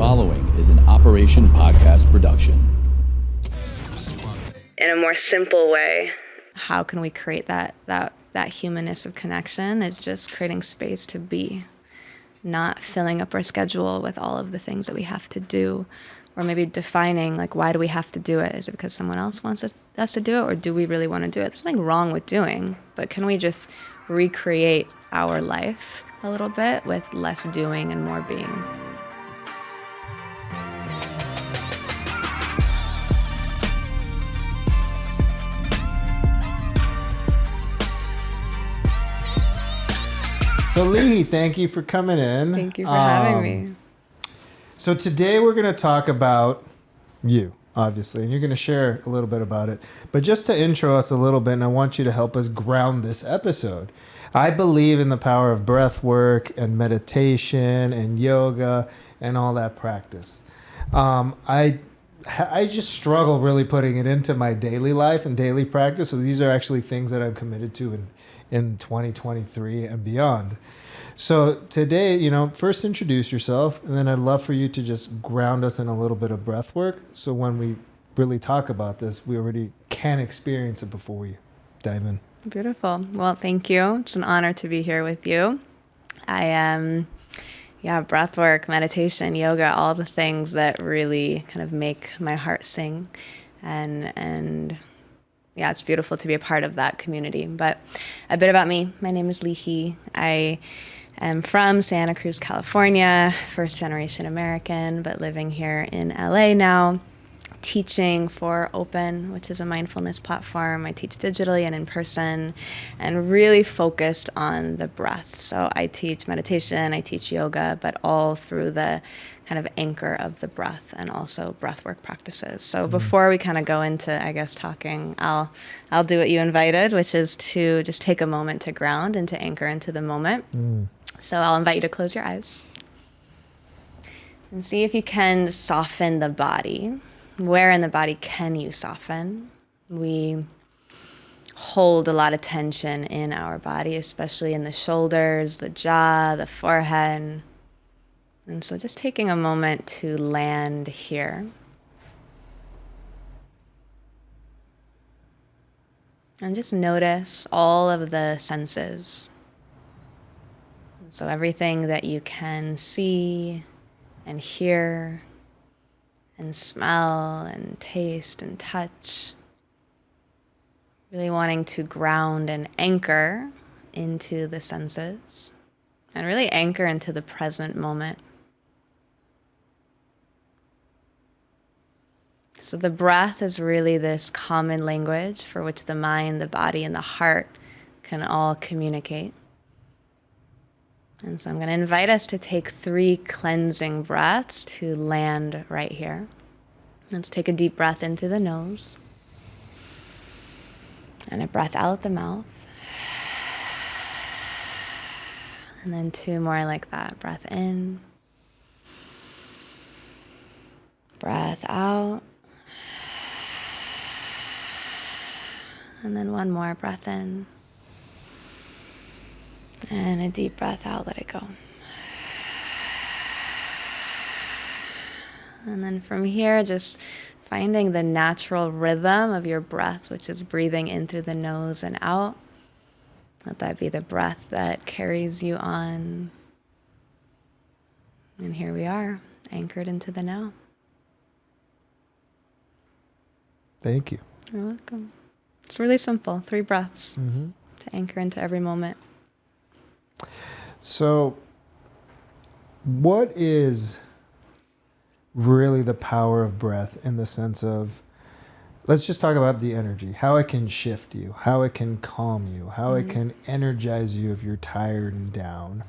following is an Operation Podcast production. In a more simple way, how can we create that humanness of connection? It's just creating space to be, not filling up our schedule with all of the things that we have to do, or maybe defining, like, why do we have to do it? Is it because someone else wants us to do it, or do we really want to do it? There's nothing wrong with doing, but can we just recreate our life a little bit with less doing and more being? So Lihi, thank you for coming in. Thank you for having me. So today we're going to talk about you, obviously, and you're going to share a little bit about it. But just to intro us a little bit, and I want you to help us ground this episode. I believe in the power of breath work and meditation and yoga and all that practice. I just struggle really putting it into my daily life and daily practice. So these are actually things that I'm committed to in 2023 and beyond. So today, first introduce yourself, and then I'd love for you to just ground us in a little bit of breath work. So when we really talk about this, we already can experience it before we dive in. Beautiful. Well, thank you. It's an honor to be here with you. I am, breath work, meditation, yoga, all the things that really kind of make my heart sing. And it's beautiful to be a part of that community. But a bit about me. My name is Lihi. I am from Santa Cruz, California, first generation American, but living here in LA now, teaching for Open, which is a mindfulness platform. I teach digitally and in person, and really focused on the breath. So I teach meditation, I teach yoga, but all through the kind of anchor of the breath, and also breathwork practices. So before we kind of go into, talking, I'll do what you invited, which is to just take a moment to ground and to anchor into the moment. So I'll invite you to close your eyes and see if you can soften the body. Where in the body can you soften? We hold a lot of tension in our body, especially in the shoulders, the jaw, the forehead. And so just taking a moment to land here. And just notice all of the senses. So everything that you can see and hear and smell and taste and touch. Really wanting to ground and anchor into the senses and really anchor into the present moment. So the breath is really this common language for which the mind, the body, and the heart can all communicate. And so I'm going to invite us to take 3 cleansing breaths to land right here. Let's take a deep breath in through the nose and a breath out the mouth. And then 2 more like that. Breath in, breath out, and then 1 more breath in. And a deep breath out, let it go. And then from here, just finding the natural rhythm of your breath, which is breathing in through the nose and out. Let that be the breath that carries you on. And here we are, anchored into the now. Thank you. You're welcome. It's really simple, 3 breaths to anchor into every moment. So what is really the power of breath in the sense of, let's just talk about the energy, how it can shift you, how it can calm you, how it can energize you if you're tired and down,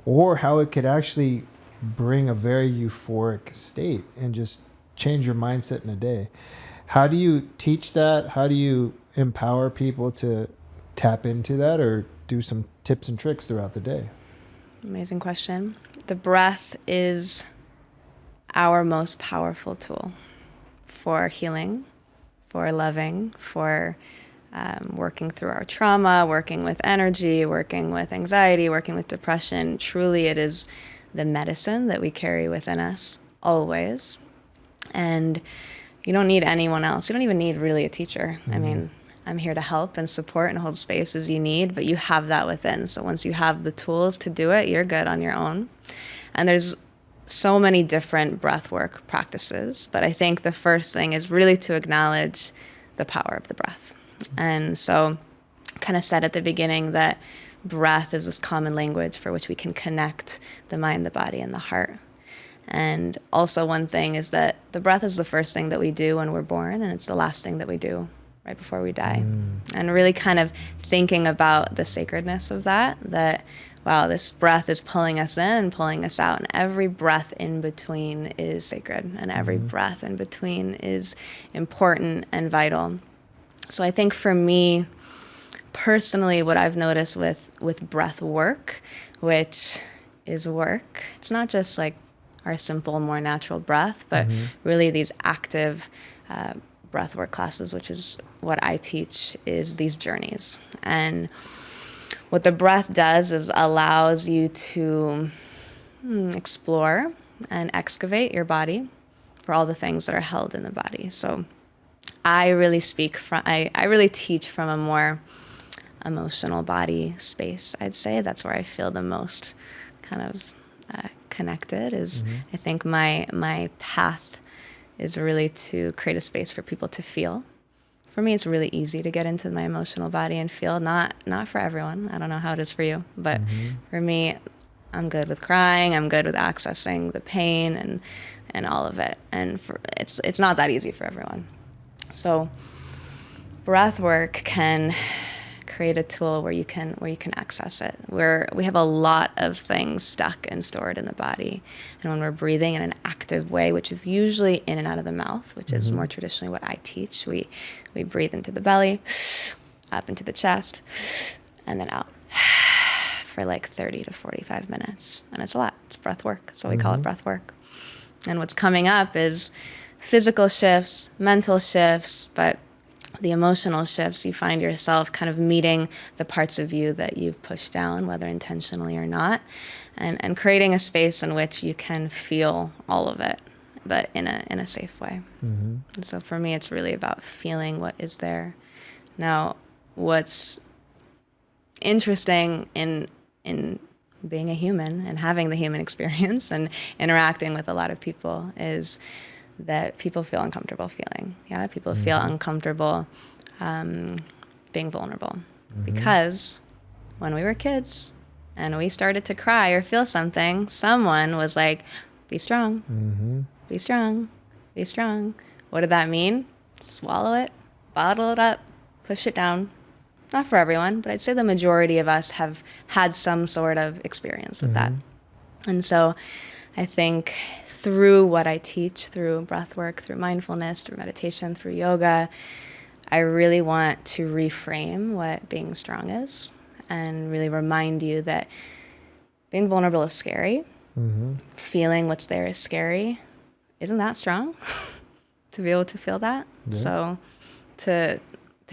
or how it could actually bring a very euphoric state and just change your mindset in a day. How do you teach that? How do you empower people to tap into that, or do some tips and tricks throughout the day? Amazing question. The breath is our most powerful tool for healing, for loving, for working through our trauma, working with energy, working with anxiety, working with depression. Truly, it is the medicine that we carry within us. always. And you don't need anyone else. You don't even need really a teacher. I mean, I'm here to help and support and hold space as you need, but you have that within. So once you have the tools to do it, you're good on your own. And there's so many different breathwork practices, but I think the first thing is really to acknowledge the power of the breath. And so kind of said at the beginning that breath is this common language for which we can connect the mind, the body, and the heart. And also one thing is that the breath is the first thing that we do when we're born, and it's the last thing that we do right before we die. And really kind of thinking about the sacredness of that, wow, this breath is pulling us in and pulling us out, and every breath in between is sacred, and every breath in between is important and vital. So I think for me, personally, what I've noticed with breath work, which is work, it's not just like our simple, more natural breath, but really these active breathwork classes, which is what I teach, is these journeys. And what the breath does is allows you to explore and excavate your body for all the things that are held in the body. So I really I really teach from a more emotional body space, I'd say. That's where I feel the most kind of connected is I think my path is really to create a space for people to feel. For me, it's really easy to get into my emotional body and feel. Not for everyone. I don't know how it is for you, but for me, I'm good with crying. I'm good with accessing the pain and all of it. And it's not that easy for everyone. So breath work can create a tool where you can access it. We have a lot of things stuck and stored in the body, and when we're breathing in an active way, which is usually in and out of the mouth, which is more traditionally what I teach, we breathe into the belly, up into the chest, and then out for like 30 to 45 minutes, and it's a lot. It's breath work. So we call it breath work. And what's coming up is physical shifts, mental shifts, but the emotional shifts. You find yourself kind of meeting the parts of you that you've pushed down, whether intentionally or not, and creating a space in which you can feel all of it, but in a safe way. And so for me, it's really about feeling what is there. Now, what's interesting in being a human and having the human experience and interacting with a lot of people is that people feel uncomfortable feeling. Yeah, people feel uncomfortable being vulnerable. Because when we were kids and we started to cry or feel something, someone was like, be strong, be strong, be strong. What did that mean? Swallow it, bottle it up, push it down. Not for everyone, but I'd say the majority of us have had some sort of experience with that. And so I think through what I teach, through breathwork, through mindfulness, through meditation, through yoga, I really want to reframe what being strong is and really remind you that being vulnerable is scary. Feeling what's there is scary. Isn't that strong? To be able to feel that? Yeah. So to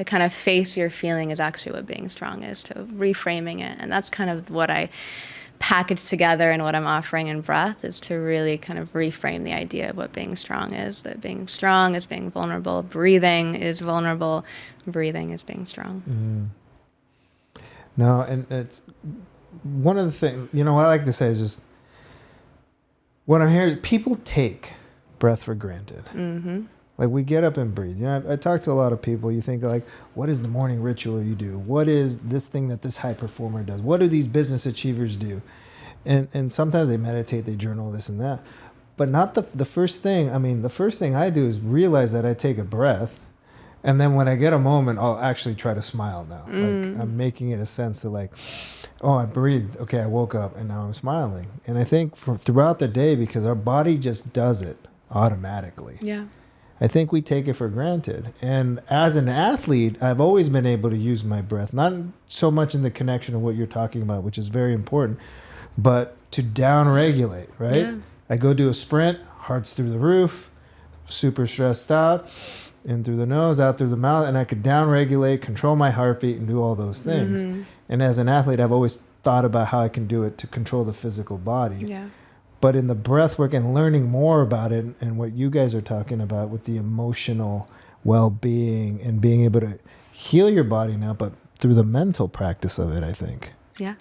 kind of face your feeling is actually what being strong is, to reframing it. And that's kind of what I package together and what I'm offering in breath is to really kind of reframe the idea of what being strong is, that being strong is being vulnerable, breathing is vulnerable, breathing is being strong. No, and it's one of the things, what I like to say is just, what I'm hearing is people take breath for granted. Like we get up and breathe. I talk to a lot of people. You think like, what is the morning ritual you do? What is this thing that this high performer does? What do these business achievers do? And sometimes they meditate, they journal, this and that. But not the first thing. I mean, the first thing I do is realize that I take a breath. And then when I get a moment, I'll actually try to smile now. Like I'm making it a sense that like, oh, I breathed. Okay, I woke up and now I'm smiling. And I think throughout the day, because our body just does it automatically. Yeah. I think we take it for granted. And as an athlete, I've always been able to use my breath, not so much in the connection of what you're talking about, which is very important, but to down-regulate, right? Yeah. I go do a sprint, heart's through the roof, super stressed out, in through the nose, out through the mouth, and I could down-regulate, control my heartbeat, and do all those things. And as an athlete, I've always thought about how I can do it to control the physical body. Yeah. But in the breath work and learning more about it and what you guys are talking about with the emotional well-being and being able to heal your body now, but through the mental practice of it, I think. Yeah.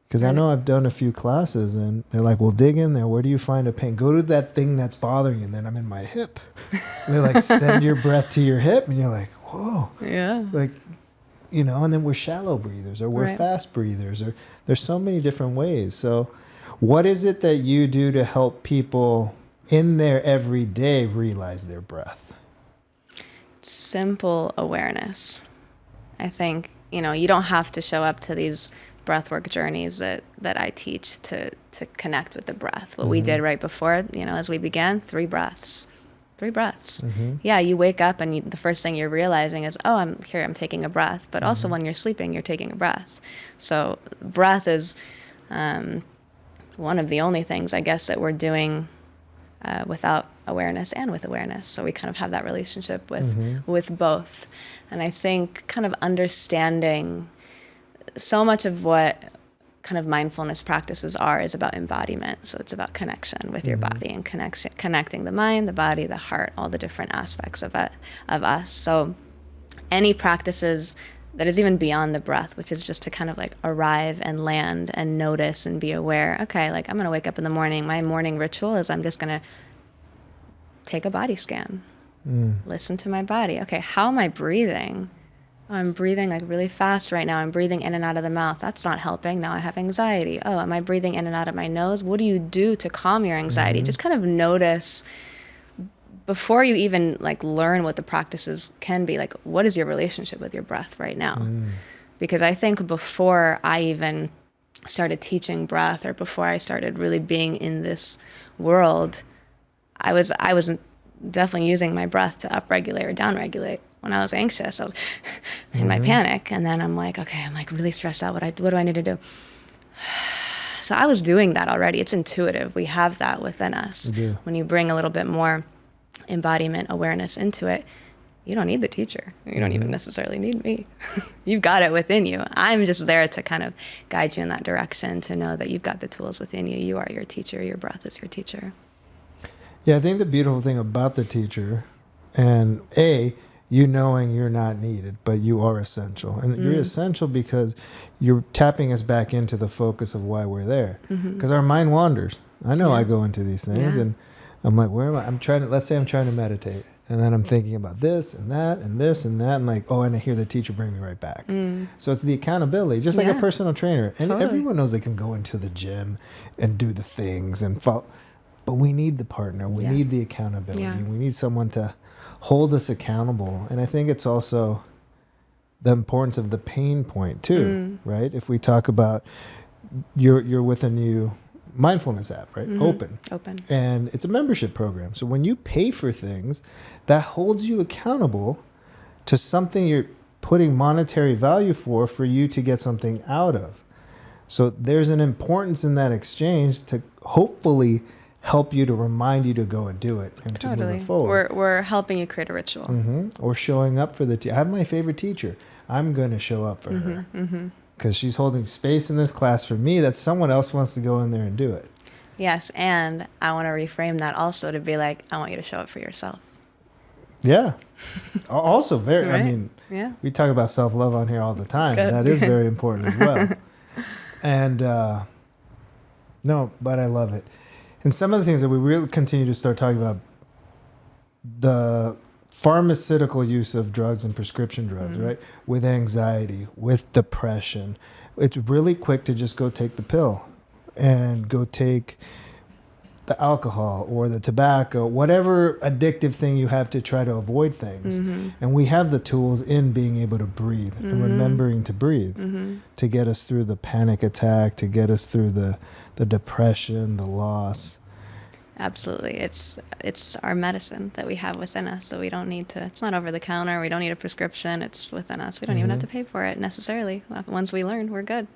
Because I know I've done a few classes and they're like, well, dig in there. Where do you find a pain? Go to that thing that's bothering you. And then I'm in my hip. And they're like, send your breath to your hip. And you're like, whoa. Yeah. Like, you know, and then we're shallow breathers or we're Right. fast breathers or there's so many different ways. So what is it that you do to help people in their everyday realize their breath? Simple awareness. I think, you know, you don't have to show up to these breathwork journeys that I teach to connect with the breath. What we did right before, you know, as we began, 3 breaths. 3 breaths. Yeah, you wake up and the first thing you're realizing is, oh, I'm taking a breath. But also when you're sleeping, you're taking a breath. So breath is one of the only things, I guess, that we're doing without awareness and with awareness. So we kind of have that relationship with both. And I think kind of understanding so much of what kind of mindfulness practices is about embodiment. So it's about connection with your body and connecting the mind, the body, the heart, all the different aspects of us. So any practices that is even beyond the breath, which is just to kind of like arrive and land and notice and be aware. Okay, like I'm going to wake up in the morning. My morning ritual is I'm just going to take a body scan, listen to my body. Okay, how am I breathing? Oh, I'm breathing like really fast right now. I'm breathing in and out of the mouth. That's not helping. Now I have anxiety. Oh, am I breathing in and out of my nose? What do you do to calm your anxiety? Just kind of notice before you even like learn what the practices can be. Like, what is your relationship with your breath right now? Because I think before I even started teaching breath or before I started really being in this world, I was definitely using my breath to upregulate or downregulate. When I was anxious, I was in my panic. And then I'm like, okay, I'm like really stressed out. What do I need to do? So I was doing that already. It's intuitive. We have that within us. When you bring a little bit more embodiment awareness into it, you don't need the teacher. You don't even necessarily need me. You've got it within you. I'm just there to kind of guide you in that direction, to know that you've got the tools within you. You are your teacher. Your breath is your teacher. Yeah, I think the beautiful thing about the teacher, and you knowing you're not needed, but you are essential. And you're essential because you're tapping us back into the focus of why we're there. Because our mind wanders. I know I go into these things and I'm like, where am I? Let's say I'm trying to meditate. And then I'm thinking about this and that and this and that. And like, oh, and I hear the teacher bring me right back. So it's the accountability, just like a personal trainer. And everyone knows they can go into the gym and do the things and follow. But we need the partner. We need the accountability. We need someone to hold us accountable. And I think it's also the importance of the pain point too, right? If we talk about you're with a new mindfulness app, right? Open. And it's a membership program. So when you pay for things, that holds you accountable to something you're putting monetary value for you to get something out of. So there's an importance in that exchange to hopefully help you, to remind you to go and do it and to move it forward. We're helping you create a ritual. Or showing up for I have my favorite teacher. I'm going to show up for her because she's holding space in this class for me that someone else wants to go in there and do it. Yes, and I want to reframe that also to be like, I want you to show up for yourself. Yeah. Also very, Right? I mean, we talk about self-love on here all the time. Good. That is very important as well. And no, but I love it. And some of the things that we really continue to start talking about, the pharmaceutical use of drugs and prescription drugs, right? With anxiety, with depression. It's really quick to just go take the pill and go take the alcohol or the tobacco, whatever addictive thing you have to try to avoid things. And we have the tools in being able to breathe and remembering to breathe to get us through the panic attack, to get us through the depression, the loss. Absolutely. It's our medicine that we have within us, so we don't need to, it's not over the counter, we don't need a prescription, it's within us. We don't even have to pay for it necessarily. Once we learn, we're good.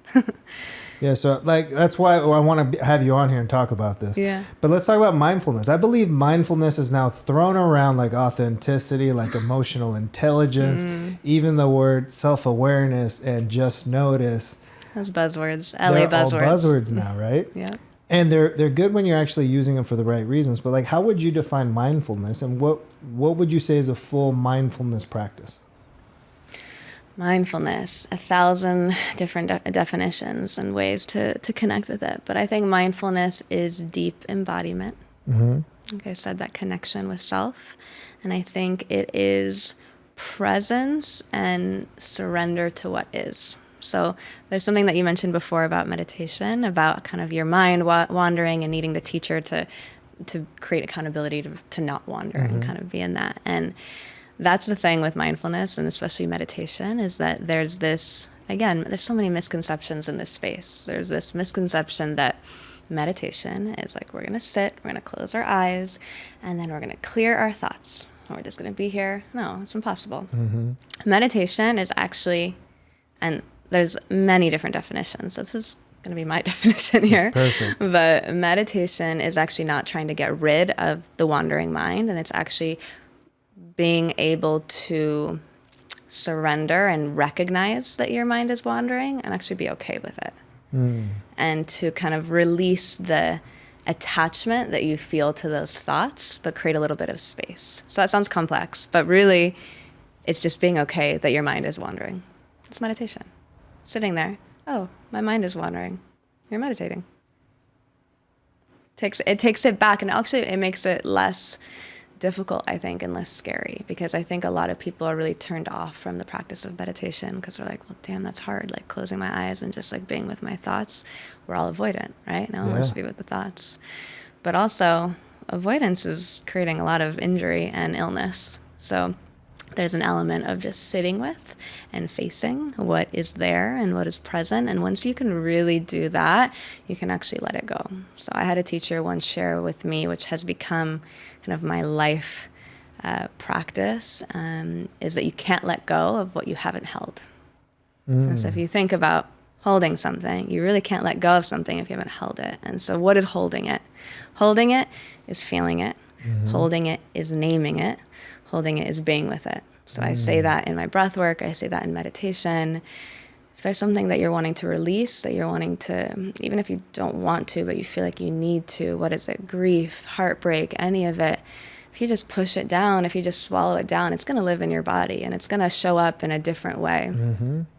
Yeah, so like that's why I want to have you on here and talk about this. Yeah. But let's talk about mindfulness. I believe mindfulness is now thrown around like authenticity, like emotional intelligence, even the word self-awareness and just notice. Those buzzwords, LA buzzwords. All buzzwords now, right? Yeah. And they're good when you're actually using them for the right reasons. But like, how would you define mindfulness, and what would you say is a full mindfulness practice? Mindfulness, 1,000 different definitions and ways to connect with it. But I think mindfulness is deep embodiment. Mm-hmm. Like I said, that connection with self. And I think it is presence and surrender to what is. So there's something that you mentioned before about meditation, about kind of your mind wandering and needing the teacher to create accountability to not wander and kind of be in that. And that's the thing with mindfulness, and especially meditation, is that there's this, again, there's so many misconceptions in this space. There's this misconception that meditation is like, we're going to sit, we're going to close our eyes, and then we're going to clear our thoughts. We're just going to be here. No, it's impossible. Mm-hmm. Meditation is actually, and there's many different definitions. This is going to be my definition here. Perfect. But meditation is actually not trying to get rid of the wandering mind, and it's actually being able to surrender and recognize that your mind is wandering and actually be okay with it. And to kind of release the attachment that you feel to those thoughts, but create a little bit of space. So that sounds complex, but really it's just being okay that your mind is wandering. It's meditation. Sitting there, oh, my mind is wandering. You're meditating. It takes it back, and actually it makes it less difficult, I think, and less scary, because I think a lot of people are really turned off from the practice of meditation because they're like, well, damn, that's hard, like closing my eyes and just like being with my thoughts. We're all avoidant, right? No one wants to be with the thoughts. But also avoidance is creating a lot of injury and illness. So there's an element of just sitting with and facing what is there and what is present. And once you can really do that, you can actually let it go. So I had a teacher once share with me, which has become kind of my life practice, is that you can't let go of what you haven't held. And so if you think about holding something, you really can't let go of something if you haven't held it. And so what is holding it? Holding it is feeling it. Holding it is naming it. Holding it is being with it. So I say that in my breath work. I say that in meditation. If there's something that you're wanting to release, that you're wanting to, even if you don't want to, but you feel like you need to, what is it? Grief, heartbreak, any of it. If you just push it down, if you just swallow it down, it's going to live in your body, and it's going to show up in a different way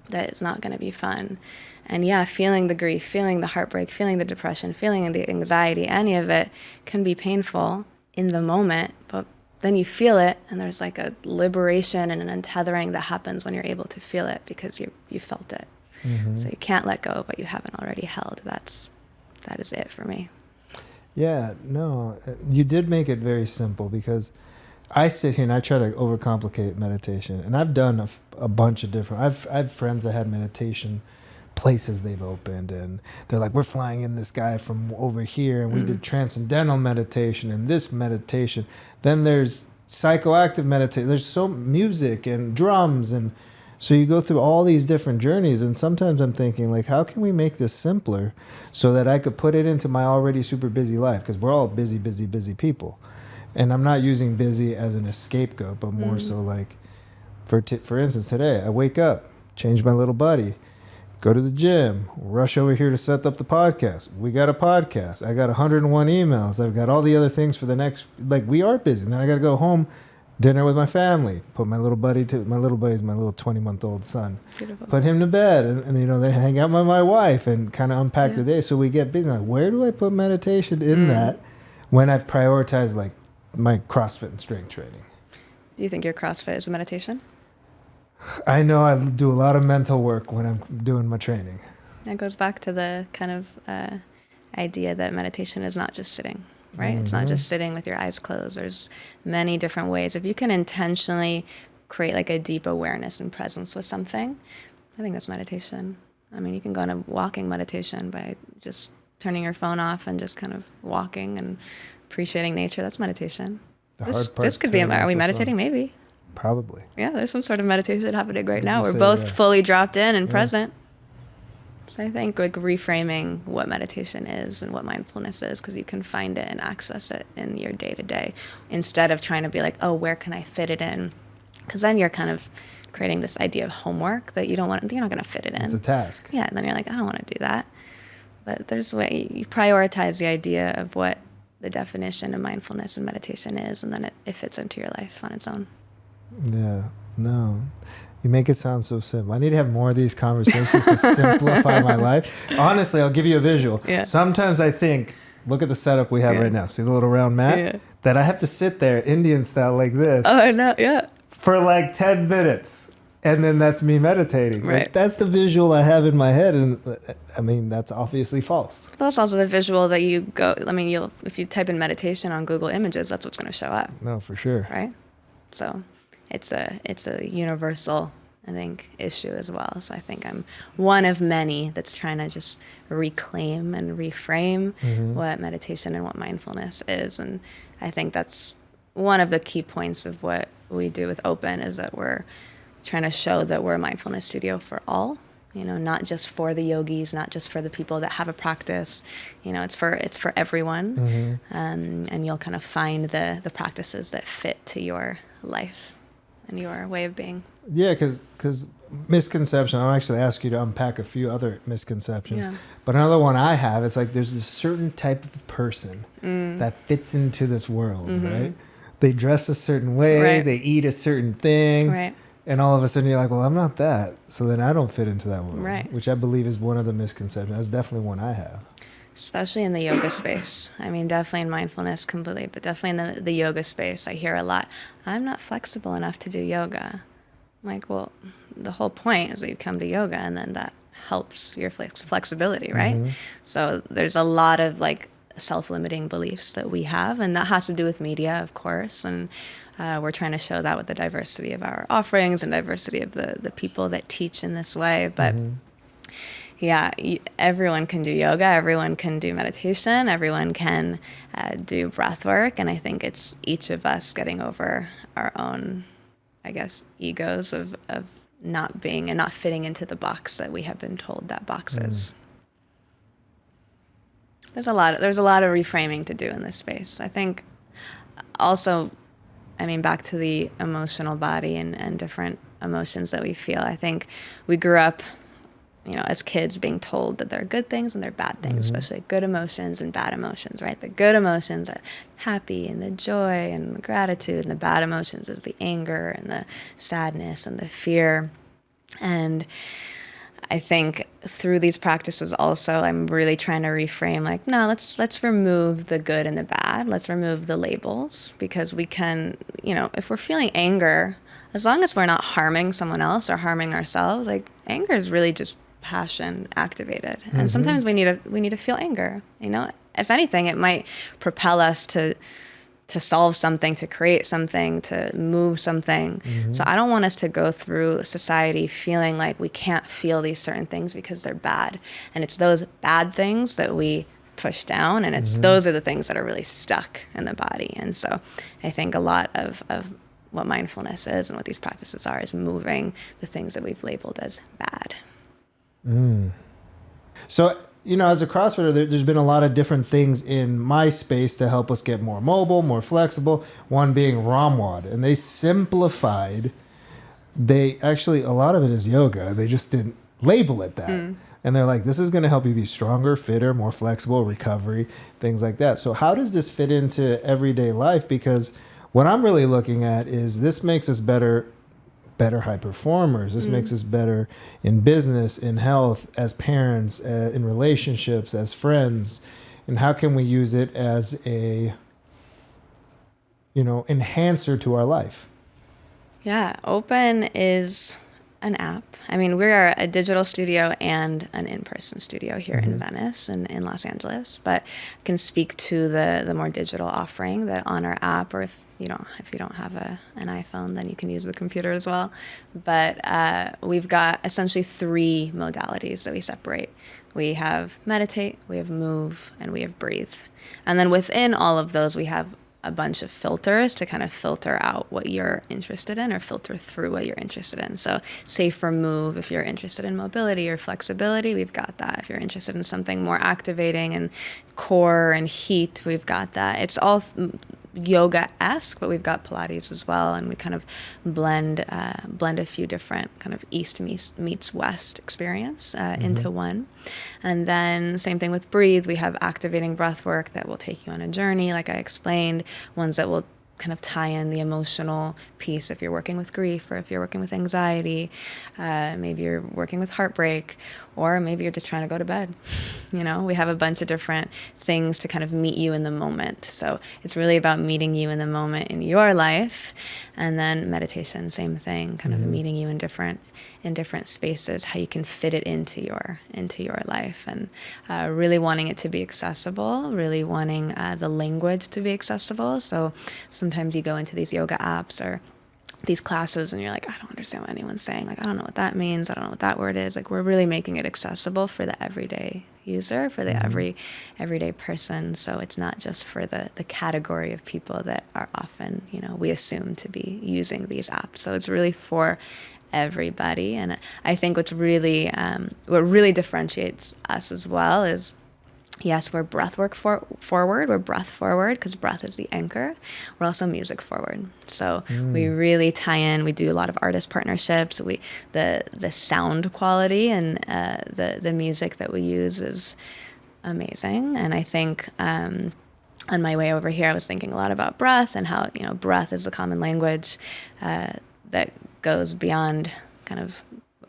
that is not going to be fun. And yeah, feeling the grief, feeling the heartbreak, feeling the depression, feeling the anxiety, any of it can be painful in the moment, but then you feel it, and there's like a liberation and an untethering that happens when you're able to feel it because you felt it. So you can't let go of what you haven't already held. That is it for me. Yeah, no, you did make it very simple, because I sit here and I try to overcomplicate meditation, and I've done a bunch of different. I have friends that had meditation places they've opened, and they're like, we're flying in this guy from over here, and we did transcendental meditation and this meditation. Then there's psychoactive meditation. There's so music and drums, and so you go through all these different journeys. And sometimes I'm thinking, like, how can we make this simpler so that I could put it into my already super busy life? Because we're all busy people, and I'm not using busy as an scapegoat, but more so like, for instance, today I wake up, change my little buddy, go to the gym, rush over here to set up the podcast. We got a podcast. I got 101 emails. I've got all the other things for the next, like, we are busy. And then I got to go home, dinner with my family, put my little buddy's my little 20-month-old son. Beautiful. Put him to bed, and then hang out with my wife and kind of unpack the day. So we get busy. Like, where do I put meditation in that when I've prioritized like my CrossFit and strength training? Do you think your CrossFit is a meditation? I know I do a lot of mental work when I'm doing my training. That goes back to the kind of idea that meditation is not just sitting, right? It's not just sitting with your eyes closed. There's many different ways. If you can intentionally create like a deep awareness and presence with something, I think that's meditation. I mean, you can go on a walking meditation by just turning your phone off and just kind of walking and appreciating nature. That's meditation. This could be, are we meditating? Maybe. Probably. Yeah, there's some sort of meditation happening right now. We're both fully dropped in and present. So I think like reframing what meditation is and what mindfulness is, because you can find it and access it in your day-to-day instead of trying to be like, oh, where can I fit it in? Because then you're kind of creating this idea of homework that you don't want. You're not going to fit it in. It's a task. Yeah, and then you're like, I don't want to do that. But there's a way you prioritize the idea of what the definition of mindfulness and meditation is, and then it fits into your life on its own. Yeah, no. You make it sound so simple. I need to have more of these conversations to simplify my life. Honestly, I'll give you a visual. Yeah. Sometimes I think, look at the setup we have right now. See the little round mat? Yeah. That I have to sit there Indian style like this Oh, I know. Yeah. for like 10 minutes. And then that's me meditating. Right. Like, that's the visual I have in my head. And I mean, that's obviously false. That's also the visual that you go, I mean, if you type in meditation on Google Images, that's what's going to show up, No, for sure. right? So it's a universal, I think, issue as well. So I think I'm one of many that's trying to just reclaim and reframe what meditation and what mindfulness is. And I think that's one of the key points of what we do with Open, is that we're trying to show that we're a mindfulness studio for all, not just for the yogis, not just for the people that have a practice, it's for everyone. And you'll kind of find the practices that fit to your life and your way of being. Yeah, because misconception, I'll actually ask you to unpack a few other misconceptions. Yeah. But another one I have, it's like there's a certain type of person that fits into this world, right? They dress a certain way, Right. they eat a certain thing. Right. And all of a sudden you're like, well, I'm not that. So then I don't fit into that world. Right. Which I believe is one of the misconceptions. That's definitely one I have. Especially in the yoga space. I mean, definitely in mindfulness completely, but definitely in the yoga space, I hear a lot, I'm not flexible enough to do yoga. I'm like, well, the whole point is that you come to yoga and then that helps your flexibility, right? So there's a lot of like self-limiting beliefs that we have, and that has to do with media, of course, and we're trying to show that with the diversity of our offerings and diversity of the people that teach in this way. But yeah, everyone can do yoga, everyone can do meditation, everyone can do breath work, and I think it's each of us getting over our own, I guess, egos of not being and not fitting into the box that we have been told that box is. There's a lot of reframing to do in this space. I think also, I mean, back to the emotional body and different emotions that we feel. I think we grew up, as kids being told that there are good things and there are bad things, especially good emotions and bad emotions, right? The good emotions are happy and the joy and the gratitude, and the bad emotions is the anger and the sadness and the fear. And I think through these practices also, I'm really trying to reframe, like, no, let's remove the good and the bad. Let's remove the labels, because we can, if we're feeling anger, as long as we're not harming someone else or harming ourselves, like, anger is really just passion activated. And sometimes we need to feel anger. If anything, it might propel us to solve something, to create something, to move something. So I don't want us to go through society feeling like we can't feel these certain things because they're bad. And it's those bad things that we push down, and it's those are the things that are really stuck in the body. And so I think a lot of what mindfulness is and what these practices are is moving the things that we've labeled as bad. So, as a CrossFitter, there's been a lot of different things in my space to help us get more mobile, more flexible. One being Ramwad. And they simplified, a lot of it is yoga. They just didn't label it that. And they're like, this is going to help you be stronger, fitter, more flexible, recovery, things like that. So how does this fit into everyday life? Because what I'm really looking at is this makes us better high performers. This makes us better in business, in health, as parents, in relationships, as friends. And how can we use it as a, enhancer to our life? Yeah, Open is an app. I mean, we're a digital studio and an in-person studio here in Venice and in Los Angeles, but I can speak to the more digital offering that on our app, or if you don't have an iPhone, then you can use the computer as well. But we've got essentially 3 modalities that we separate. We have meditate, we have move, and we have breathe. And then within all of those, we have a bunch of filters to kind of filter out what you're interested in, or filter through what you're interested in. So say for move, if you're interested in mobility or flexibility, we've got that. If you're interested in something more activating and core and heat, we've got that. It's all yoga-esque, but we've got Pilates as well, and we kind of blend a few different kind of East meets West experience into one. And then same thing with Breathe. We have activating breath work that will take you on a journey, like I explained, ones that will kind of tie in the emotional piece if you're working with grief, or if you're working with anxiety, maybe you're working with heartbreak, or maybe you're just trying to go to bed. You know, we have a bunch of different things to kind of meet you in the moment. So it's really about meeting you in the moment in your life. And then meditation, same thing, kind of meeting you in different spaces, how you can fit it into your life, and really wanting it to be accessible, really wanting the language to be accessible. So sometimes you go into these yoga apps or these classes and you're like, I don't understand what anyone's saying. Like, I don't know what that means. I don't know what that word is. Like, we're really making it accessible for the everyday user, for the everyday person. So it's not just for the category of people that are often, you know, we assume to be using these apps. So it's really for everybody. And I think what really differentiates us as well is, yes, we're breathwork forward. We're breath forward because breath is the anchor. We're also music forward. So we really tie in. We do a lot of artist partnerships. The sound quality and the music that we use is amazing. And I think on my way over here, I was thinking a lot about breath and how, you know, breath is the common language that goes beyond kind of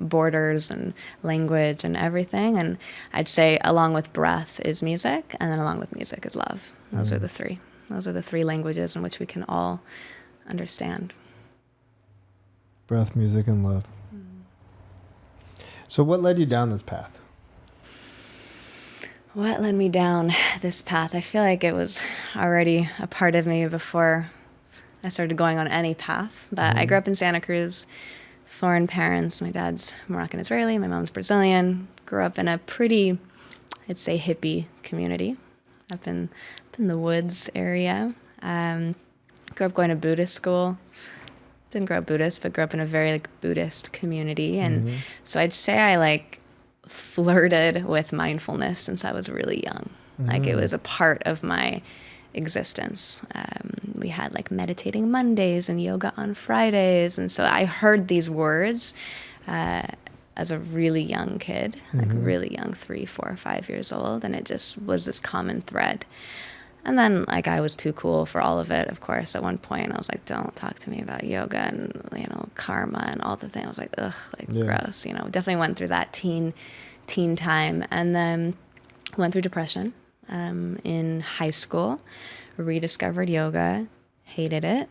borders and language and everything. And I'd say along with breath is music, and then along with music is love. Those are the three. Those are the three languages in which we can all understand. Breath, music, and love. So what led you down this path? What led me down this path? I feel like it was already a part of me before I started going on any path. But I grew up in Santa Cruz, foreign parents. My dad's Moroccan-Israeli, my mom's Brazilian. Grew up in a pretty, I'd say, hippie community up in the woods area. Grew up going to Buddhist school. Didn't grow up Buddhist, but grew up in a very Buddhist community. And so I'd say I flirted with mindfulness since I was really young. It was a part of my existence. We had meditating Mondays and yoga on Fridays. And so I heard these words as a really young kid, really young, 3, 4, 5 years old. And it just was this common thread. And then I was too cool for all of it, of course. At one point I was like, don't talk to me about yoga and, karma and all the things. I was like, ugh, gross. Definitely went through that teen time, and then went through depression in high school, rediscovered yoga, hated it,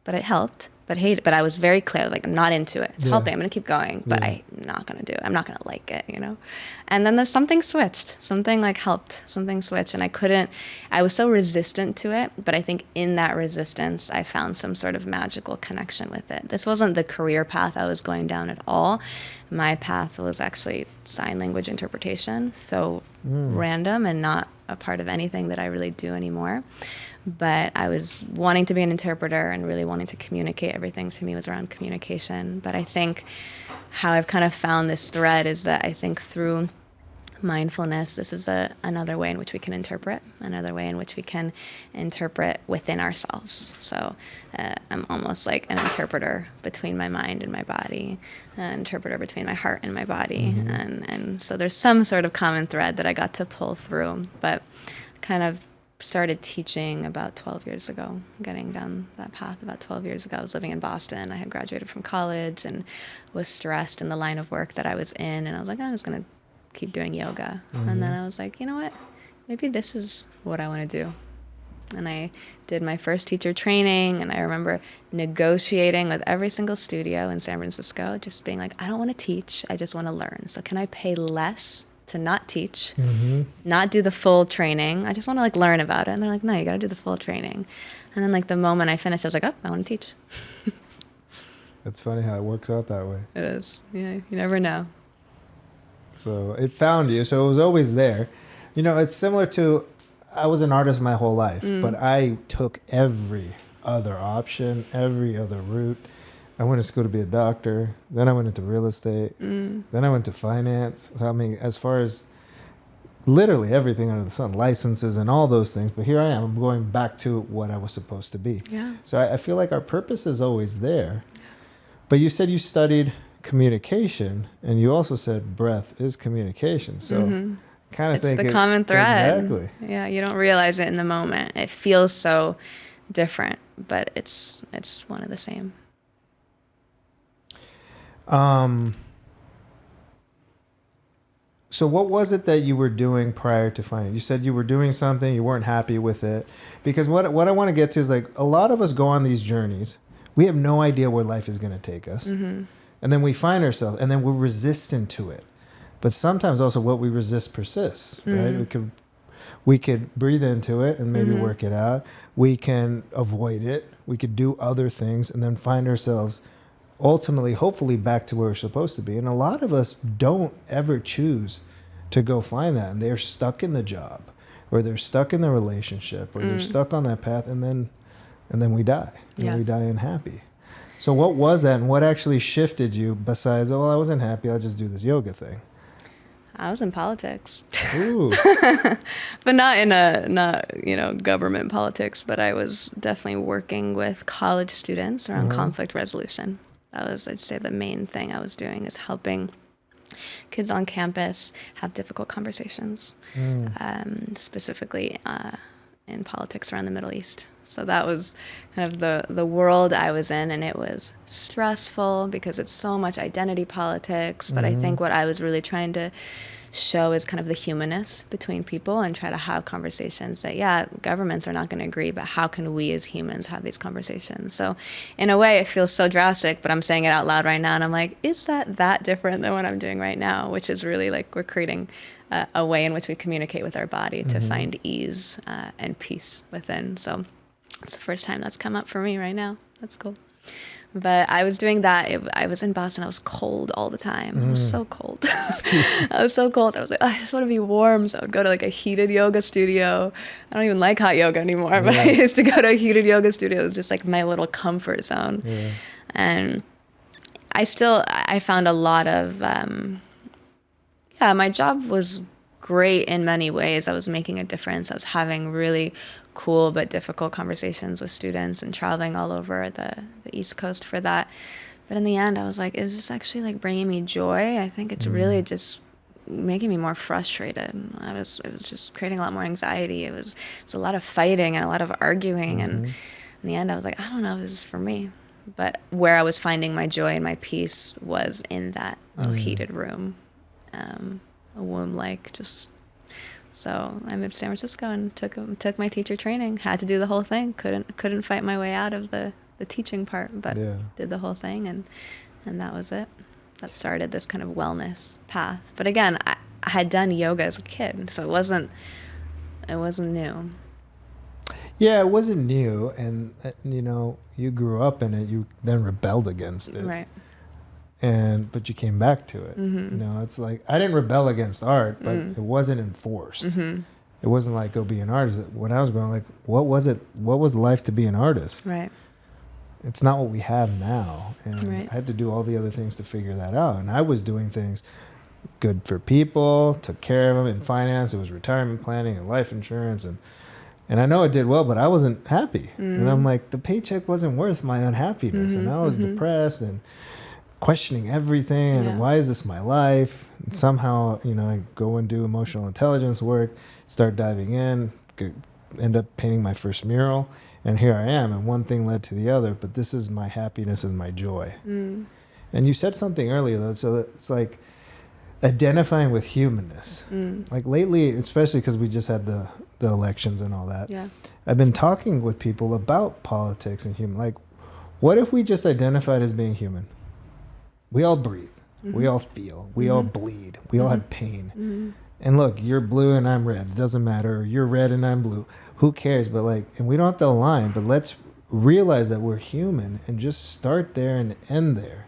but it helped, but I was very clear, I'm not into it. It's helping. I'm going to keep going, but I'm not going to do it. I'm not going to like it, And then there's something switched, something helped, something switched. And I was so resistant to it, but I think in that resistance, I found some sort of magical connection with it. This wasn't the career path I was going down at all. My path was actually sign language interpretation. So random and not a part of anything that I really do anymore. But I was wanting to be an interpreter and really wanting to communicate. Everything to me was around communication. But I think how I've kind of found this thread is that I think through mindfulness, this is another way in which we can interpret, another way in which we can interpret within ourselves. So I'm almost like an interpreter between my mind and my body, an interpreter between my heart and my body. And so there's some sort of common thread that I got to pull through, but kind of started teaching about 12 years ago, getting down that path about 12 years ago. I was living in Boston. I had graduated from college and was stressed in the line of work that I was in. And I was like, I'm just going to keep doing yoga. And then I was like, you know what? Maybe this is what I want to do. And I did my first teacher training. And I remember negotiating with every single studio in San Francisco, just being like, I don't want to teach. I just want to learn. So can I pay less to not teach, not do the full training? I just want to learn about it. And they're like, no, you got to do the full training. And then the moment I finished, I was like, oh, I want to teach. It's funny how it works out that way. It is. Yeah, you never know. So it found you. So it was always there. It's similar to, I was an artist my whole life, but I took every other option, every other route. I went to school to be a doctor. Then I went into real estate. Then I went to finance. So, as far as literally everything under the sun, licenses and all those things. But here I am. I'm going back to what I was supposed to be. Yeah. So I feel like our purpose is always there. But you said you studied communication, and you also said breath is communication. So kind of think it's the common thread. Exactly. Yeah, you don't realize it in the moment. It feels so different, but it's one of the same. So what was it that you were doing prior to finding? You said you were doing something, you weren't happy with it. Because what I want to get to is like a lot of us go on these journeys. We have no idea where life is going to take us. And then we find ourselves, and then we're resistant to it. But sometimes also what we resist persists, right? We could breathe into it and maybe work it out. We can avoid it. We could do other things and then find ourselves ultimately, hopefully, back to where we're supposed to be. And a lot of us don't ever choose to go find that. And they're stuck in the job, or they're stuck in the relationship, or they're stuck on that path, and then we die. And we die unhappy. So what was that, and what actually shifted you besides, oh, well, I wasn't happy, I'll just do this yoga thing? I was in politics. Ooh. But not government politics, but I was definitely working with college students around conflict resolution. That was, I'd say, the main thing I was doing, is helping kids on campus have difficult conversations, specifically in politics around the Middle East. So that was kind of the world I was in, and it was stressful because it's so much identity politics. But I think what I was really trying to show is kind of the humanness between people, and try to have conversations that, yeah, governments are not going to agree, but how can we as humans have these conversations? So in a way, it feels so drastic, but I'm saying it out loud right now, and I'm like, is that different than what I'm doing right now? Which is really like we're creating a way in which we communicate with our body to find ease and peace within. So it's the first time that's come up for me right now. That's cool. But I was doing that. I was in Boston. I was cold all the time. I was so cold. I was so cold. I was like, oh, I just want to be warm. So I would go to like a heated yoga studio. I don't even like hot yoga anymore, but I used to go to a heated yoga studio. It was just like my little comfort zone. Yeah. And I found a lot of, my job was great in many ways. I was making a difference. I was having really cool but difficult conversations with students and traveling all over the East Coast for that. But in the end, I was like, is this actually like bringing me joy? I think it's really just making me more frustrated. It was just creating a lot more anxiety. It was a lot of fighting and a lot of arguing. And in the end, I was like, I don't know if this is for me. But where I was finding my joy and my peace was in that little heated room, a womb-like just. So I moved to San Francisco and took my teacher training. Had to do the whole thing. Couldn't fight my way out of the teaching part, but did the whole thing, and that was it. That started this kind of wellness path. But again, I had done yoga as a kid, so it wasn't new. Yeah, it wasn't new, and you grew up in it. You then rebelled against it, right? But you came back to it. It's like I didn't rebel against art, but it wasn't enforced. It wasn't like go be an artist. When I was growing, like what was it? What was life to be an artist? Right. It's not what we have now, and I had to do all the other things to figure that out. And I was doing things good for people, took care of them in finance. It was retirement planning and life insurance, and I know it did well, but I wasn't happy. And I'm like, the paycheck wasn't worth my unhappiness, and I was depressed and questioning everything, and why is this my life? And somehow, I go and do emotional intelligence work, start diving in, end up painting my first mural, and here I am, and one thing led to the other, but this is my happiness and my joy. And you said something earlier, though, so it's like identifying with humanness. Like lately, especially because we just had the elections and all that, I've been talking with people about politics and human. Like, what if we just identified as being human? We all breathe. We all feel. We all bleed. We all have pain. And look, you're blue and I'm red. It doesn't matter. You're red and I'm blue. Who cares? But and we don't have to align, but let's realize that we're human and just start there and end there.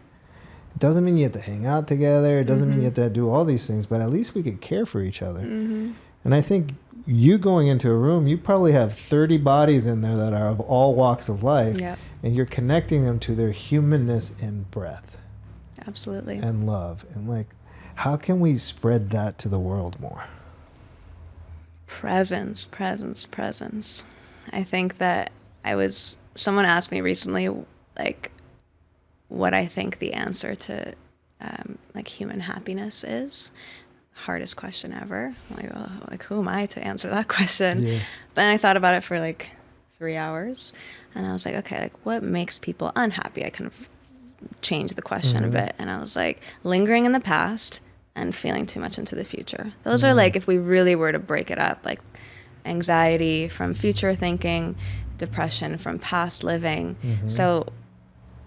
It doesn't mean you have to hang out together. It doesn't mean you have to do all these things, but at least we could care for each other. And I think you going into a room, you probably have 30 bodies in there that are of all walks of life, and you're connecting them to their humanness in breath. Absolutely. And love. And how can we spread that to the world more? Presence. I think that someone asked me recently, like, what I think the answer to like human happiness is. Hardest question ever. Like, oh, like, who am I to answer that question? Yeah. But then I thought about it for like 3 hours, and I was like, okay, like, what makes people unhappy? I kind of changed the question a bit, and I was like, lingering in the past and feeling too much into the future. Those are like, if we really were to break it up, like anxiety from future thinking, depression from past living. So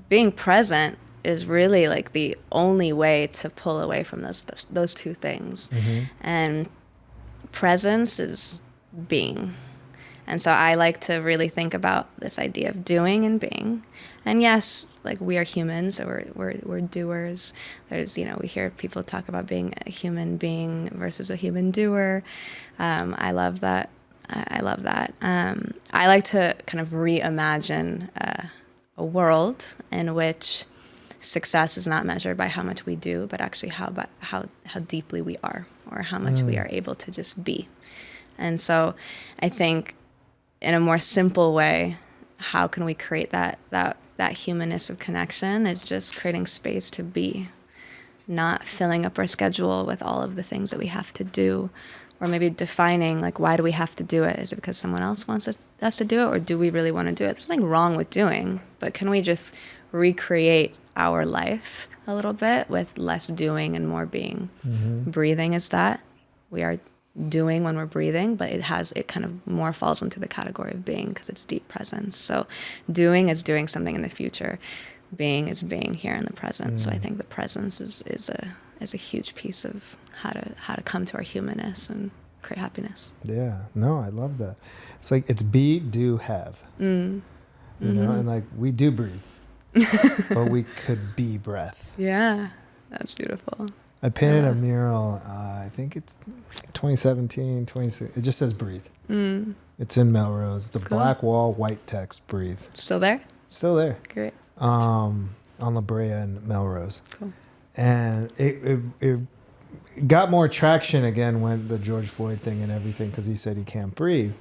being present is really like the only way to pull away from those two things. And presence is being. And so I like to really think about this idea of doing and being. And yes, like, we are humans, so we're doers. There's, we hear people talk about being a human being versus a human doer. I love that. I love that. I like to kind of reimagine a world in which success is not measured by how much we do, but actually how deeply we are, or how much we are able to just be. And so I think, in a more simple way, how can we create that humanness of connection? It's just creating space to be, not filling up our schedule with all of the things that we have to do, or maybe defining, like, why do we have to do it? Is it because someone else wants us to do it, or do we really want to do it? There's nothing wrong with doing, but can we just recreate our life a little bit with less doing and more being? Breathing is that. We are doing when we're breathing, but it kind of more falls into the category of being, because it's deep presence. So doing is doing something in the future. Being is being here in the present. So I think the presence is a huge piece of how to come to our humanness and create happiness. Yeah. No, I love that. It's like, it's be, do, have. You know, and like, we do breathe, but we could be breath. Yeah, that's beautiful. I painted a mural, I think it's 2017, 26. It just says breathe. It's in Melrose. The black wall, white text, breathe. Still there? Still there. Great. On La Brea and Melrose. Cool. And it got more traction again when the George Floyd thing and everything, because he said he can't breathe.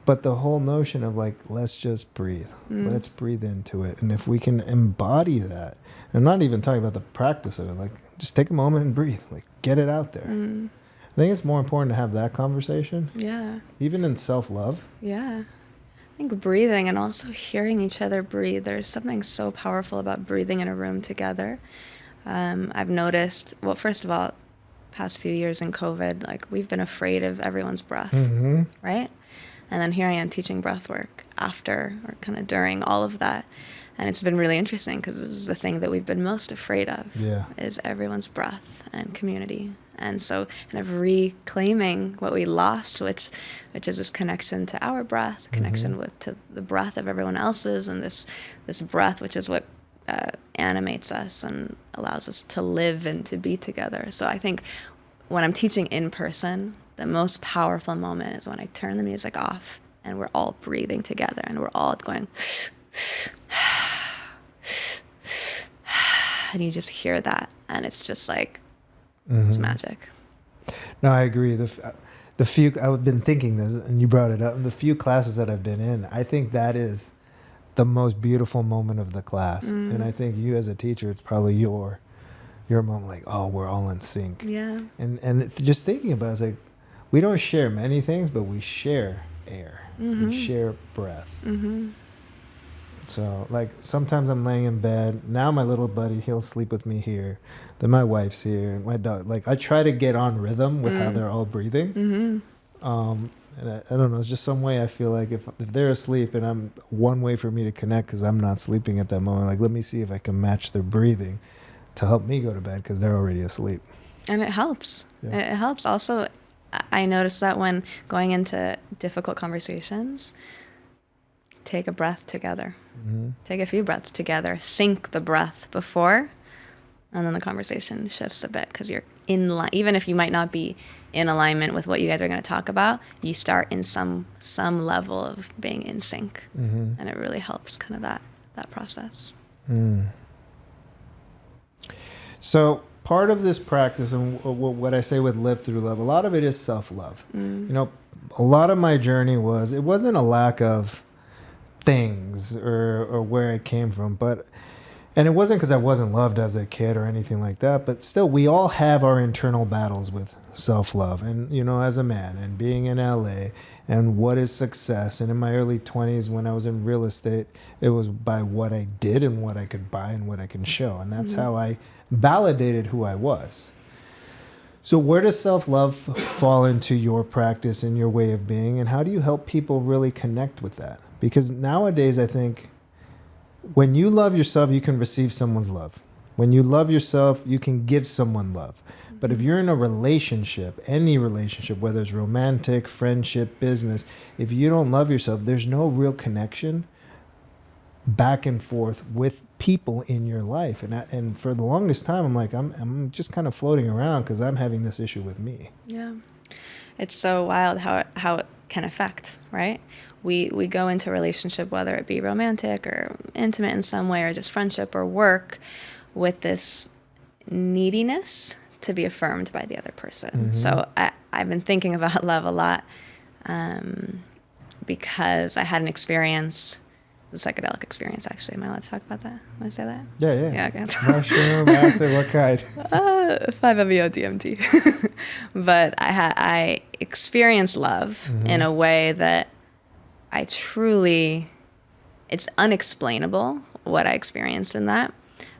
But the whole notion of, like, let's just breathe. Let's breathe into it. And if we can embody that, I'm not even talking about the practice of it, like, just take a moment and breathe, like, get it out there. I think it's more important to have that conversation. Yeah. Even in self-love. Yeah. I think breathing and also hearing each other breathe, there's something so powerful about breathing in a room together. I've noticed, well, first of all, past few years in COVID, like, we've been afraid of everyone's breath, right? And then here I am teaching breathwork after, or kind of during all of that. And it's been really interesting, because this is the thing that we've been most afraid of, is everyone's breath and community. And so kind of reclaiming what we lost, which is this connection to our breath, connection to the breath of everyone else's, and this breath, which is what animates us and allows us to live and to be together. So I think when I'm teaching in person, the most powerful moment is when I turn the music off and we're all breathing together and we're all going, and you just hear that, and it's just like, it's magic. No, I agree. The few, I've been thinking this, and you brought it up, the few classes that I've been in, I think that is the most beautiful moment of the class. And I think you as a teacher, it's probably your moment, like, oh, we're all in sync. Yeah. And just thinking about it, it's like, we don't share many things, but we share air. We share breath. So, like, sometimes I'm laying in bed. Now my little buddy, he'll sleep with me here. Then my wife's here. My dog. Like, I try to get on rhythm with how they're all breathing. And I don't know. It's just some way I feel like if they're asleep, and I'm one way for me to connect, because I'm not sleeping at that moment. Like, let me see if I can match their breathing to help me go to bed, because they're already asleep. And it helps. Yeah. It helps. Also, I noticed that when going into difficult conversations, take a breath together. Take a few breaths together. Sync the breath before, and then the conversation shifts a bit, because you're in line. Even if you might not be in alignment with what you guys are going to talk about, you start in some level of being in sync, and it really helps kind of that process. So part of this practice and what I say with live through love, a lot of it is self-love. You know, a lot of my journey it wasn't a lack of things or where it came from, and it wasn't because I wasn't loved as a kid or anything like that, but still we all have our internal battles with self-love. And, you know, as a man and being in LA and what is success. And in my early 20s when I was in real estate, it was by what I did and what I could buy and what I can show. And that's how I validated who I was. So where does self-love fall into your practice and your way of being? And how do you help people really connect with that? Because nowadays, I think when you love yourself, you can receive someone's love. When you love yourself, you can give someone love. But if you're in a relationship, any relationship, whether it's romantic, friendship, business, if you don't love yourself, there's no real connection back and forth with people in your life. And for the longest time, I'm like, I'm just kind of floating around because I'm having this issue with me. Yeah. It's so wild how it can affect, right? We go into a relationship, whether it be romantic or intimate in some way or just friendship or work, with this neediness to be affirmed by the other person. So I've been thinking about love a lot because I had an experience, a psychedelic experience actually. Am I allowed to talk about that? Want to say that? Yeah. Okay. Mushroom, acid, what kind? 5-MeO DMT. But I experienced love in a way that I truly, it's unexplainable what I experienced in that.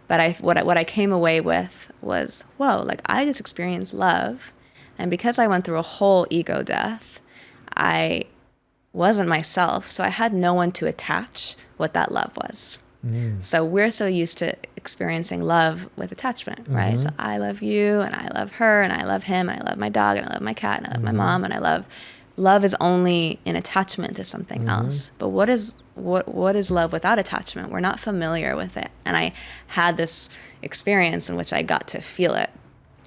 But what I came away with was, whoa, like I just experienced love. And because I went through a whole ego death, I wasn't myself. So I had no one to attach what that love was. So we're so used to experiencing love with attachment, right? So I love you and I love her and I love him and I love my dog and I love my cat and I love my mom and love is only in attachment to something else. But what is love without attachment? We're not familiar with it. And I had this experience in which I got to feel it.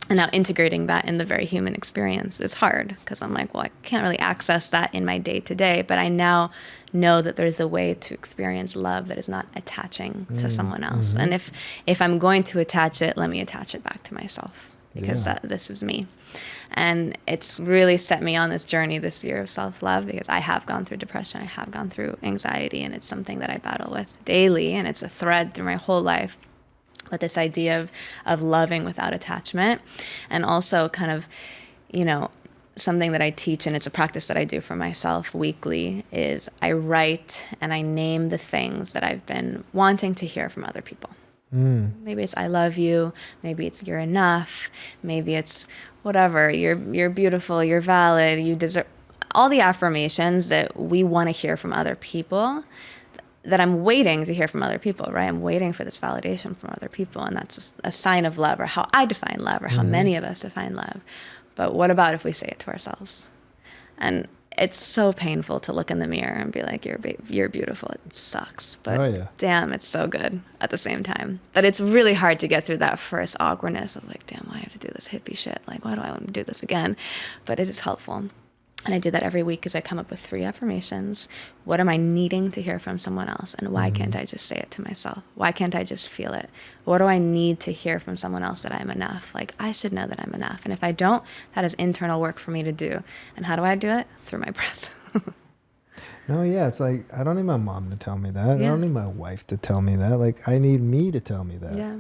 And now integrating that in the very human experience is hard because I'm like, well, I can't really access that in my day to day, but I now know that there's a way to experience love that is not attaching to someone else. And if I'm going to attach it, let me attach it back to myself because this is me. And it's really set me on this journey this year of self-love because I have gone through depression, I have gone through anxiety, and it's something that I battle with daily, and it's a thread through my whole life. But this idea of loving without attachment, and also kind of, you know, something that I teach, and it's a practice that I do for myself weekly, is I write and I name the things that I've been wanting to hear from other people. Maybe it's I love you, maybe it's you're enough, maybe it's whatever, you're beautiful, you're valid, you deserve, all the affirmations that we want to hear from other people, that I'm waiting to hear from other people, right? I'm waiting for this validation from other people, and that's just a sign of love, or how I define love, or how many of us define love. But what about if we say it to ourselves? And it's so painful to look in the mirror and be like, you're beautiful. It sucks. But damn, it's so good at the same time. But it's really hard to get through that first awkwardness of like, damn, why do I have to do this hippie shit? Like, why do I want to do this again? But it is helpful. And I do that every week as I come up with 3 affirmations. What am I needing to hear from someone else? And why can't I just say it to myself? Why can't I just feel it? What do I need to hear from someone else that I'm enough? Like, I should know that I'm enough. And if I don't, that is internal work for me to do. And how do I do it? Through my breath. No, yeah, it's like, I don't need my mom to tell me that. I don't need my wife to tell me that. Like, I need me to tell me that. Yeah.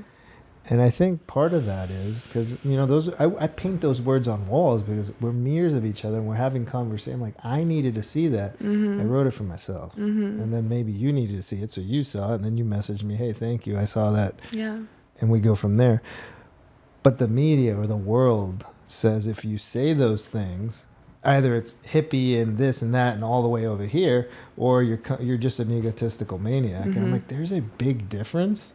And I think part of that is because, you know, those I paint those words on walls because we're mirrors of each other and we're having conversation. Like, I needed to see that. I wrote it for myself. And then maybe you needed to see it, so you saw it. And then you messaged me, hey, thank you. I saw that. Yeah. And we go from there. But the media or the world says if you say those things, either it's hippie and this and that and all the way over here, or you're just an egotistical maniac. And I'm like, there's a big difference.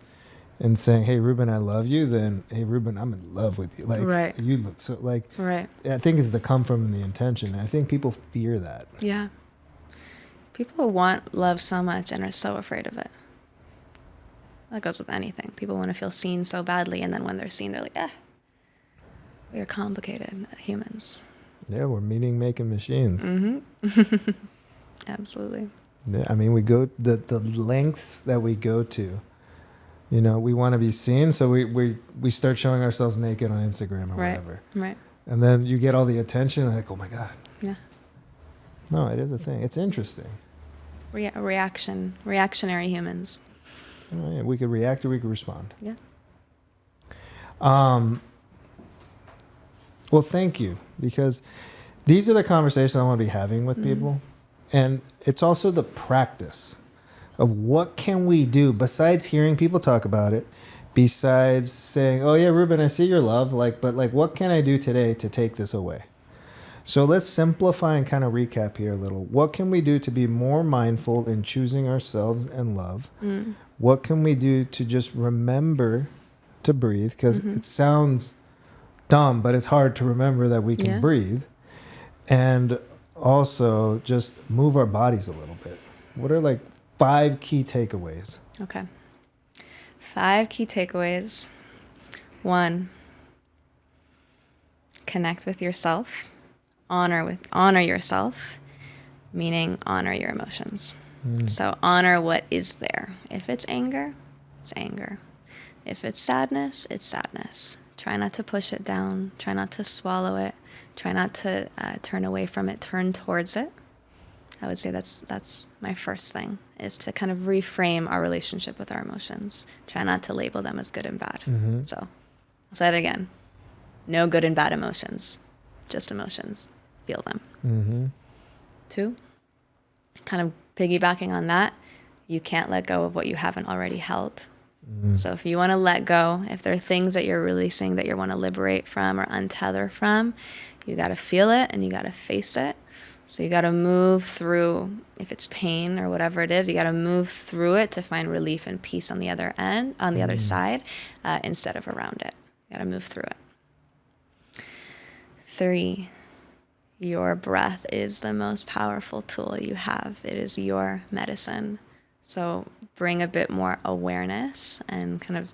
And saying, hey, Ruben, I love you, then, hey, Ruben, I'm in love with you. Like, you look so, like, I think it's the come from and the intention. And I think people fear that. Yeah. People want love so much and are so afraid of it. That goes with anything. People want to feel seen so badly, and then when they're seen, they're like, we are complicated humans. Yeah, we're meaning-making machines. Absolutely. Yeah, I mean, we go, the lengths that we go to You know, we want to be seen, so we start showing ourselves naked on Instagram or whatever. Right. And then you get all the attention, like, oh my God. Yeah. No, it is a thing. It's interesting. Reactionary humans. Oh, yeah, we could react or we could respond. Yeah. Well, thank you, because these are the conversations I want to be having with people. And it's also the practice of what can we do besides hearing people talk about it, besides saying, oh yeah, Ruben, I see your love, but what can I do today to take this away? So let's simplify and kind of recap here a little. What can we do to be more mindful in choosing ourselves and love? What can we do to just remember to breathe? Because it sounds dumb, but it's hard to remember that we can breathe. And also just move our bodies a little bit. What are 5 key takeaways? Okay. 5 key takeaways. 1, connect with yourself. Honor yourself, meaning honor your emotions. So honor what is there. If it's anger, it's anger. If it's sadness, it's sadness. Try not to push it down. Try not to swallow it. Try not to turn away from it. Turn towards it. I would say that's my first thing, is to kind of reframe our relationship with our emotions. Try not to label them as good and bad. So I'll say it again. No good and bad emotions, just emotions. Feel them. 2, kind of piggybacking on that, you can't let go of what you haven't already held. So if you want to let go, if there are things that you're releasing that you want to liberate from or untether from, you got to feel it and you got to face it. So you got to move through, if it's pain or whatever it is, you got to move through it to find relief and peace on the other end, on the other side, instead of around it. You got to move through it. 3, your breath is the most powerful tool you have. It is your medicine. So bring a bit more awareness and kind of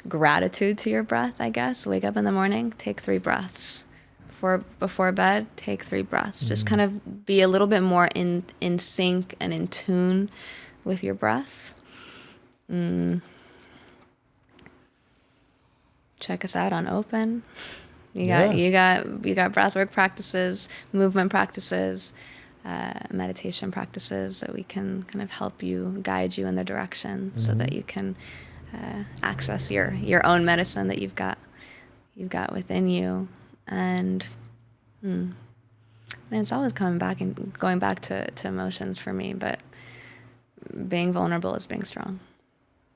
gratitude to your breath, I guess. Wake up in the morning, take 3 breaths. Before bed, take 3 breaths. Just kind of be a little bit more in sync and in tune with your breath. Check us out on Open. You got breathwork practices, movement practices, meditation practices that we can kind of help you, guide you in the direction so that you can access your own medicine that you've got within you. And man, it's always going back to emotions for me, but being vulnerable is being strong.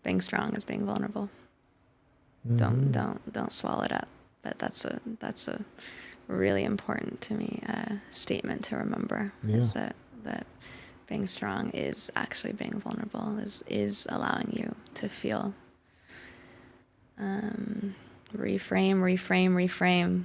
Being strong is being vulnerable. Don't swallow it up. But that's a really important to me statement to remember, is that being strong is actually being vulnerable, is allowing you to feel. Reframe.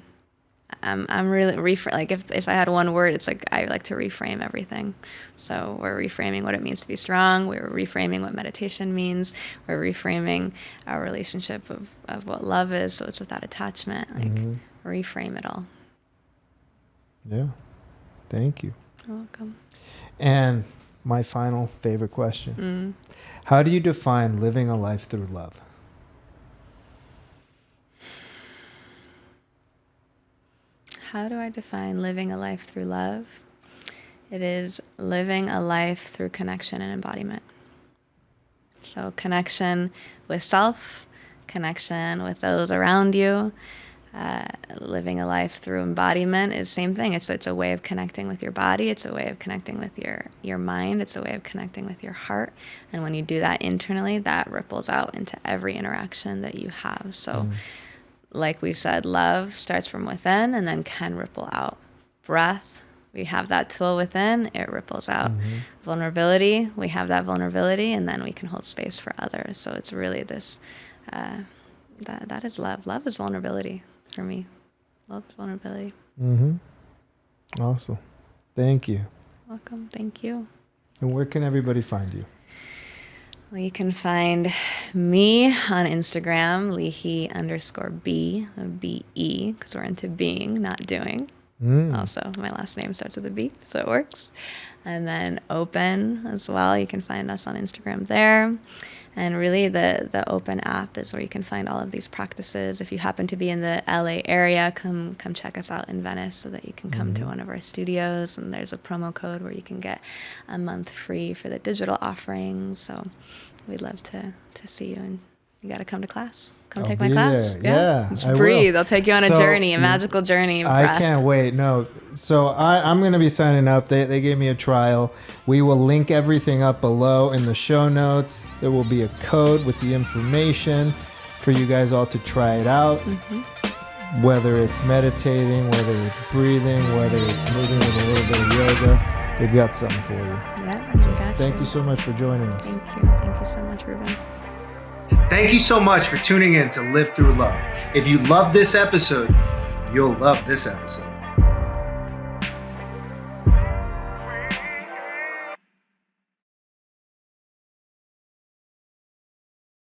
I'm really if I had one word, it's I like to reframe everything. So we're reframing what it means to be strong. We're reframing what meditation means. We're reframing our relationship of what love is. So it's without attachment. Reframe it all. Yeah. Thank you. You're welcome. And my final favorite question. How do you define living a life through love? How do I define living a life through love? It is living a life through connection and embodiment. So connection with self, connection with those around you. Living a life through embodiment is the same thing. It's a way of connecting with your body. It's a way of connecting with your mind. It's a way of connecting with your heart. And when you do that internally, that ripples out into every interaction that you have. So like we said, love starts from within and then can ripple out. Breath, we have that tool within, it ripples out. Vulnerability, we have that vulnerability, and then we can hold space for others. So it's really this, that is love. Love is vulnerability for me. Love is vulnerability. Awesome. Thank you. Welcome. Thank you. And where can everybody find you? Well, you can find me on Instagram, Lihi_B, B-E, because we're into being, not doing. Also, my last name starts with a B, so it works. And then Open as well. You can find us on Instagram there. And really the Open app is where you can find all of these practices. If you happen to be in the LA area, come check us out in Venice so that you can come to one of our studios. And there's a promo code where you can get a month free for the digital offerings. So we'd love to see you, and you got to come to class. Come take my class. There. Yeah, Just breathe. I'll take you on a journey, a magical journey. I can't wait. No. So I'm going to be signing up. They gave me a trial. We will link everything up below in the show notes. There will be a code with the information for you guys all to try it out. Whether it's meditating, whether it's breathing, whether it's moving with a little bit of yoga, they've got something for you. Yeah, we got you. Thank you so much for joining us. Thank you. Thank you so much, Ruben. Thank you so much for tuning in to Live Through Love. If you love this episode, you'll love this episode.